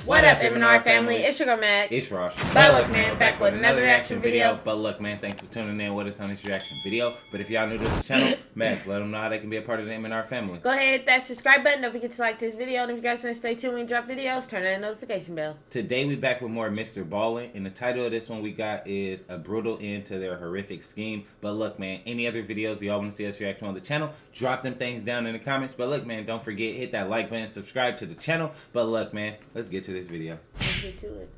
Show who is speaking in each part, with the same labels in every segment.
Speaker 1: What up, M&R family? It's your girl Magg.
Speaker 2: It's Rosh.
Speaker 1: But look, man, back with another reaction video.
Speaker 2: But look, man, thanks for tuning in with us on this reaction video. But if y'all new to the channel, Magg, let them know how they can be a part of the M&R family.
Speaker 1: Go ahead and hit that subscribe button. Don't forget to like this video. And if you guys want to stay tuned when we drop videos, turn on the notification bell.
Speaker 2: Today we back with more MrBallen, and the title of this one we got is A Brutal End to Their Horrific Scheme. But look, man, any other videos y'all want to see us react to on the channel, drop them things down in the comments. But look, man, don't forget, hit that like button, subscribe to the channel. But look, man, let's get to this video.
Speaker 1: Get to it.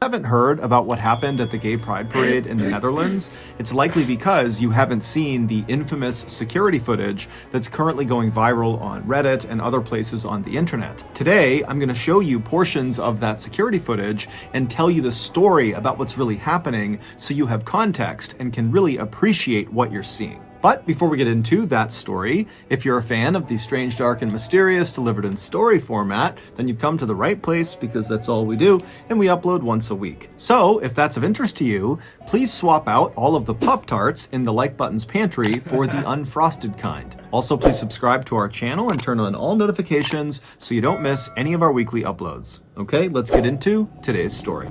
Speaker 3: Haven't heard about what happened at the Gay Pride Parade in the Netherlands, it's likely because you haven't seen the infamous security footage that's currently going viral on Reddit and other places on the internet. Today, I'm going to show you portions of that security footage and tell you the story about what's really happening so you have context and can really appreciate what you're seeing. But before we get into that story, if you're a fan of the strange, dark, and mysterious delivered in story format, then you've come to the right place because that's all we do, and we upload once a week. So if that's of interest to you, please swap out all of the Pop-Tarts in the like button's pantry for the unfrosted kind. Also, please subscribe to our channel and turn on all notifications so you don't miss any of our weekly uploads. Okay, let's get into today's story.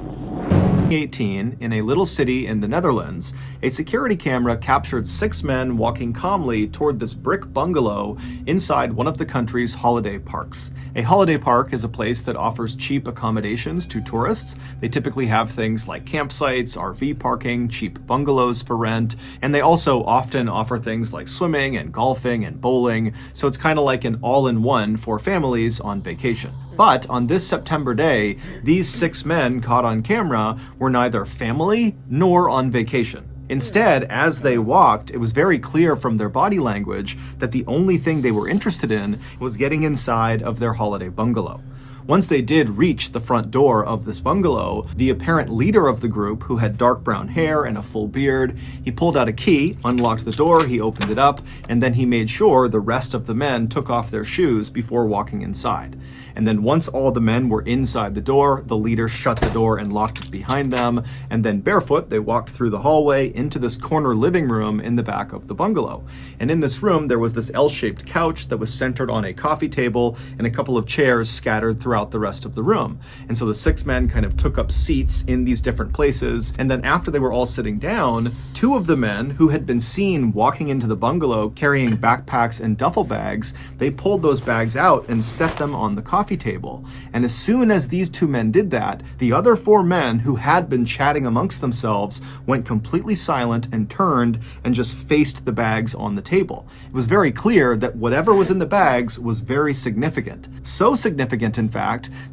Speaker 3: 2018, in a little city in the Netherlands, a security camera captured 6 men walking calmly toward this brick bungalow inside one of the country's holiday parks. A holiday park is a place that offers cheap accommodations to tourists. They typically have things like campsites, RV parking, cheap bungalows for rent, and they also often offer things like swimming and golfing and bowling, so it's kind of like an all-in-one for families on vacation. But on this September day, these 6 men caught on camera were neither family nor on vacation. Instead, as they walked, it was very clear from their body language that the only thing they were interested in was getting inside of their holiday bungalow. Once they did reach the front door of this bungalow, the apparent leader of the group, who had dark brown hair and a full beard, he pulled out a key, unlocked the door, he opened it up, and then he made sure the rest of the men took off their shoes before walking inside. And then once all the men were inside the door, the leader shut the door and locked it behind them, and then barefoot, they walked through the hallway into this corner living room in the back of the bungalow. And in this room, there was this L-shaped couch that was centered on a coffee table and a couple of chairs scattered throughout the rest of the room. And so the 6 men kind of took up seats in these different places, and then after they were all sitting down, 2 of the men who had been seen walking into the bungalow carrying backpacks and duffel bags, they pulled those bags out and set them on the coffee table. And as soon as these 2 men did that, the other 4 men who had been chatting amongst themselves went completely silent and turned and just faced the bags on the table. It was very clear that whatever was in the bags was very significant. So significant, in fact,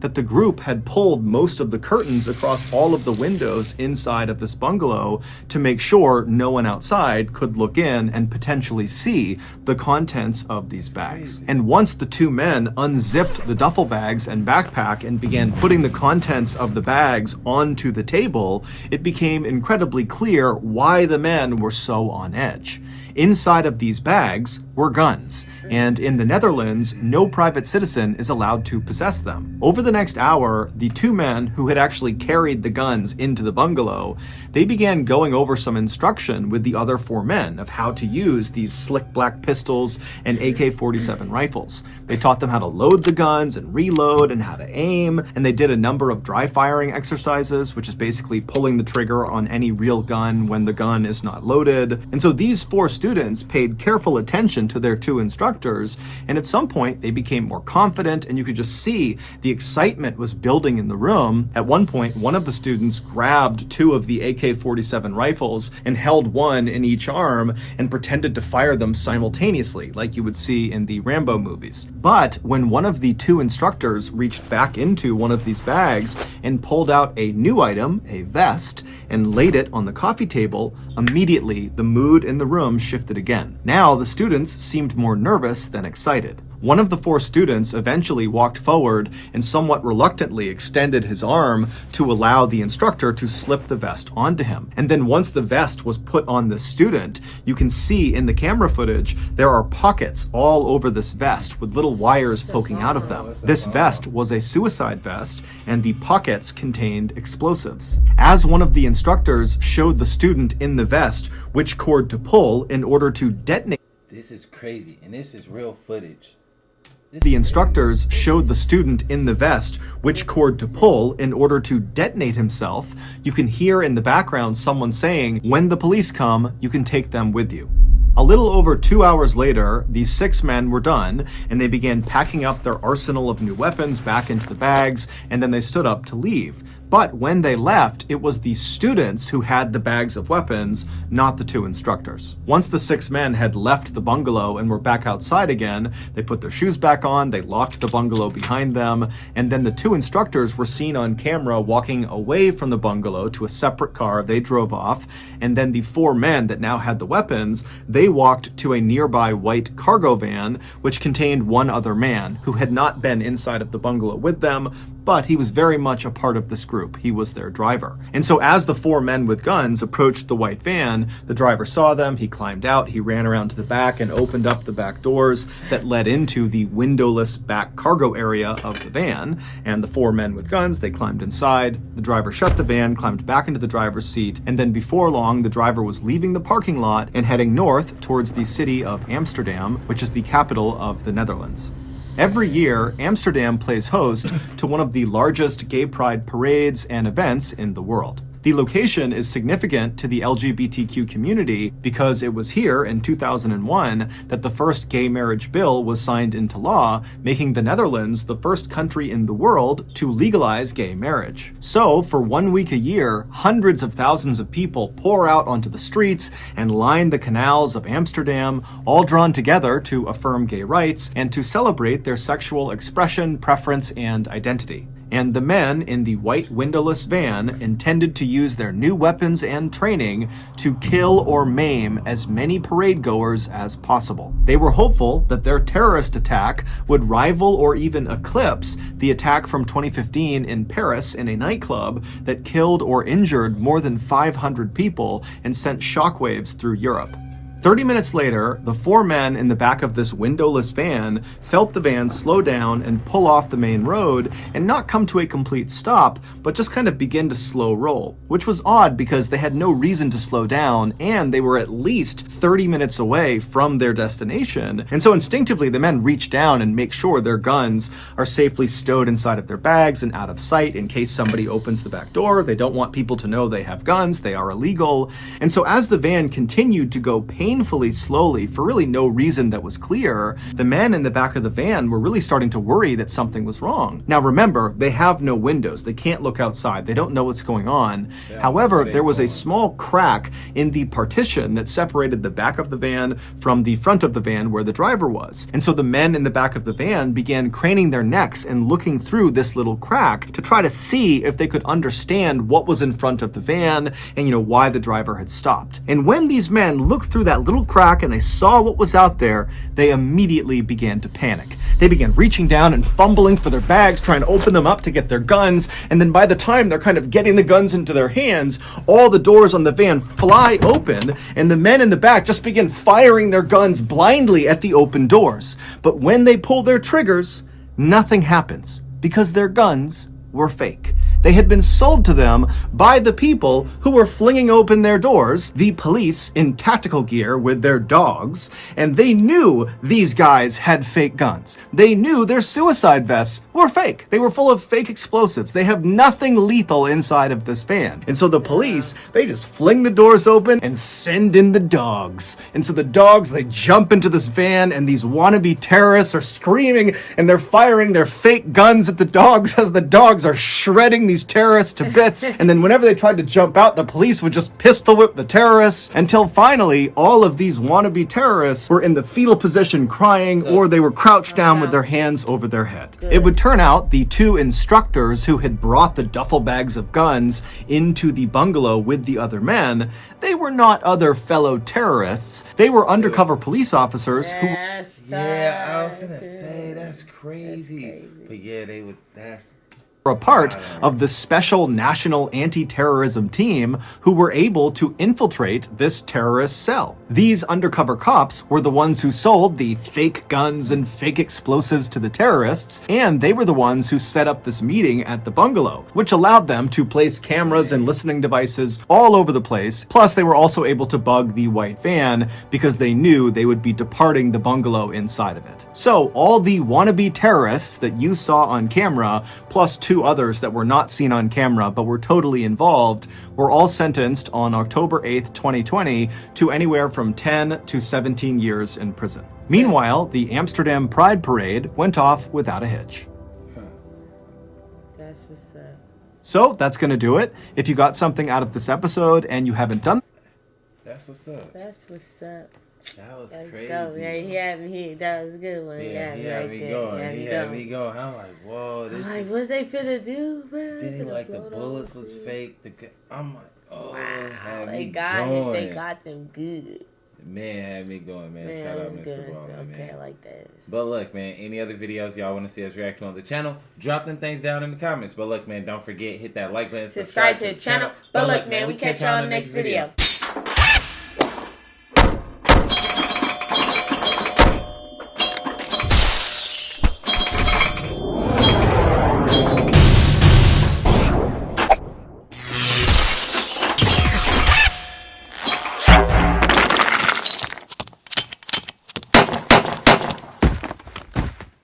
Speaker 3: that the group had pulled most of the curtains across all of the windows inside of this bungalow to make sure no one outside could look in and potentially see the contents of these bags. And once the 2 men unzipped the duffel bags and backpack and began putting the contents of the bags onto the table, it became incredibly clear why the men were so on edge. Inside of these bags were guns, and in the Netherlands, no private citizen is allowed to possess them. Over the next hour, the 2 men who had actually carried the guns into the bungalow, they began going over some instruction with the other 4 men of how to use these slick black pistols and AK-47 rifles. They taught them how to load the guns and reload and how to aim, and they did a number of dry firing exercises, which is basically pulling the trigger on any real gun when the gun is not loaded. And so these 4 students paid careful attention to their 2 instructors, and at some point they became more confident, and you could just see the excitement was building in the room. At one point, one of the students grabbed 2 of the AK-47 rifles and held one in each arm and pretended to fire them simultaneously, like you would see in the Rambo movies. But when one of the 2 instructors reached back into one of these bags and pulled out a new item, a vest, and laid it on the coffee table, immediately the mood in the room shifted again. Now the students seemed more nervous than excited. One of the 4 students eventually walked forward and somewhat reluctantly extended his arm to allow the instructor to slip the vest onto him. And then once the vest was put on the student, you can see in the camera footage there are pockets all over this vest with little wires poking out of them. This vest was a suicide vest, and the pockets contained explosives. As one of the instructors showed the student in the vest which cord to pull in order to detonate.
Speaker 2: This is crazy, and this is real footage.
Speaker 3: The instructors showed the student in the vest which cord to pull in order to detonate himself. You can hear in the background someone saying, "When the police come, you can take them with you." A little over 2 hours later, these 6 men were done, and they began packing up their arsenal of new weapons back into the bags, and then they stood up to leave. But when they left, it was the students who had the bags of weapons, not the 2 instructors. Once the 6 men had left the bungalow and were back outside again, they put their shoes back on, they locked the bungalow behind them, and then the 2 instructors were seen on camera walking away from the bungalow to a separate car. They drove off, and then the 4 men that now had the weapons, they walked to a nearby white cargo van, which contained 1 other man who had not been inside of the bungalow with them, but he was very much a part of this group. He was their driver. And so as the 4 men with guns approached the white van, the driver saw them, he climbed out, he ran around to the back and opened up the back doors that led into the windowless back cargo area of the van. And the 4 men with guns, they climbed inside, the driver shut the van, climbed back into the driver's seat, and then before long, the driver was leaving the parking lot and heading north towards the city of Amsterdam, which is the capital of the Netherlands. Every year, Amsterdam plays host to one of the largest gay pride parades and events in the world. The location is significant to the LGBTQ community because it was here in 2001 that the first gay marriage bill was signed into law, making the Netherlands the first country in the world to legalize gay marriage. So, for 1 week a year, hundreds of thousands of people pour out onto the streets and line the canals of Amsterdam, all drawn together to affirm gay rights and to celebrate their sexual expression, preference, and identity. And the men in the white windowless van intended to use their new weapons and training to kill or maim as many parade goers as possible. They were hopeful that their terrorist attack would rival or even eclipse the attack from 2015 in Paris in a nightclub that killed or injured more than 500 people and sent shockwaves through Europe. 30 minutes later, the 4 men in the back of this windowless van felt the van slow down and pull off the main road and not come to a complete stop, but just kind of begin to slow roll, which was odd because they had no reason to slow down and they were at least 30 minutes away from their destination. And so instinctively, the men reach down and make sure their guns are safely stowed inside of their bags and out of sight in case somebody opens the back door. They don't want people to know they have guns. They are illegal. And so as the van continued to go painfully slowly for really no reason that was clear, the men in the back of the van were really starting to worry that something was wrong. Now remember, they have no windows. They can't look outside. They don't know what's going on. However, there was a small crack in the partition that separated the back of the van from the front of the van where the driver was. And so the men in the back of the van began craning their necks and looking through this little crack to try to see if they could understand what was in front of the van and, why the driver had stopped. And when these men looked through that little crack and they saw what was out there, they immediately began to panic. They began reaching down and fumbling for their bags, trying to open them up to get their guns. And then by the time they're kind of getting the guns into their hands, all the doors on the van fly open and the men in the back just begin firing their guns blindly at the open doors. But when they pull their triggers, nothing happens because their guns were fake. They had been sold to them by the people who were flinging open their doors, the police in tactical gear with their dogs, and they knew these guys had fake guns. They knew their suicide vests were fake. They were full of fake explosives. They have nothing lethal inside of this van. And so the police, they just fling the doors open and send in the dogs. And so the dogs, they jump into this van and these wannabe terrorists are screaming and they're firing their fake guns at the dogs as the dogs are shredding these terrorists to bits. And then whenever they tried to jump out, the police would just pistol whip the terrorists until finally all of these wannabe terrorists were in the fetal position crying or they were crouched down with their hands over their head. It would turn out the 2 instructors who had brought the duffel bags of guns into the bungalow with the other men, they were not other fellow terrorists. They were undercover police officers who...
Speaker 2: Yeah, I was gonna say, that's crazy. But yeah,
Speaker 3: a part of the special national anti-terrorism team who were able to infiltrate this terrorist cell. These undercover cops were the ones who sold the fake guns and fake explosives to the terrorists, and they were the ones who set up this meeting at the bungalow, which allowed them to place cameras and listening devices all over the place. Plus, they were also able to bug the white van because they knew they would be departing the bungalow inside of it. So all the wannabe terrorists that you saw on camera, plus 2 others that were not seen on camera but were totally involved, were all sentenced on October 8th, 2020 to anywhere from 10 to 17 years in prison. Meanwhile, the Amsterdam Pride Parade went off without a hitch.
Speaker 1: That's what's up.
Speaker 3: So that's going to do it. If you got something out of this episode and you haven't done,
Speaker 2: That's what's up.
Speaker 1: That's what's up.
Speaker 2: That was
Speaker 1: Let's
Speaker 2: crazy.
Speaker 1: go. Yeah, he had me here. That was a good one.
Speaker 2: Yeah, he had
Speaker 1: right
Speaker 2: me
Speaker 1: there.
Speaker 2: going. He had me going. I'm like, whoa, this
Speaker 1: I'm like,
Speaker 2: is...
Speaker 1: what they finna do, bro?
Speaker 2: Then he
Speaker 1: Finna
Speaker 2: like the
Speaker 1: blow
Speaker 2: bullets
Speaker 1: those
Speaker 2: was
Speaker 1: shit.
Speaker 2: fake. I'm like, oh, had
Speaker 1: They
Speaker 2: me
Speaker 1: got
Speaker 2: going.
Speaker 1: it. They got them good.
Speaker 2: Man, had me going, man.
Speaker 1: Man,
Speaker 2: Shout
Speaker 1: that
Speaker 2: out
Speaker 1: was
Speaker 2: Mr.
Speaker 1: good.
Speaker 2: Ballen,
Speaker 1: Okay,
Speaker 2: man.
Speaker 1: I like that.
Speaker 2: But look, man, any other videos y'all want to see us react to on the channel, drop them things down in the comments. But look, man, don't forget, hit that like button,
Speaker 1: Subscribe to the channel. But look, man, we catch y'all in the next video.